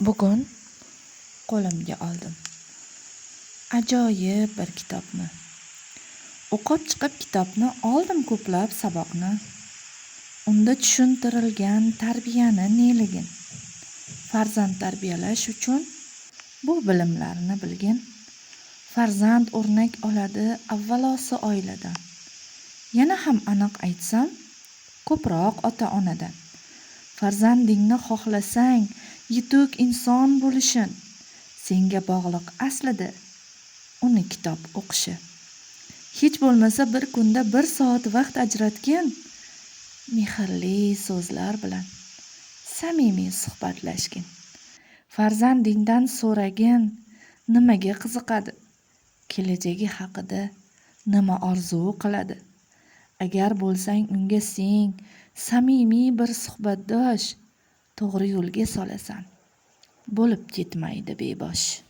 Bugun qo'limga oldim ajoyib bir kitobni. O'qib chiqib kitobni oldim ko'plab saboqni. Unda tushuntirilgan tarbiyani neligin. Farzand tarbiyalash uchun bu bilimlarni bilgin. Farzand o'rnak oladi avvalosi oiladan. Yana ham aniq aytsam, ko'proq ota-onadan. Farzandingni xohlasang, yetuk inson bo'lishin, senga bog'liq aslida uni kitob o'qishi. Hech bo'lmasa bir kunda 1 soat vaqt ajratgin, mehrli so'zlar bilan samimiy suhbatlashgin. Farzandingdan so'ragin, nimaga qiziqadi, kelajagi haqida nima orzu qiladi. Agar bo'lsang unga sen samimiy bir suhbatdosh, to'g'ri yo'lga solasan. Bo'lib ketmaydi bebosh.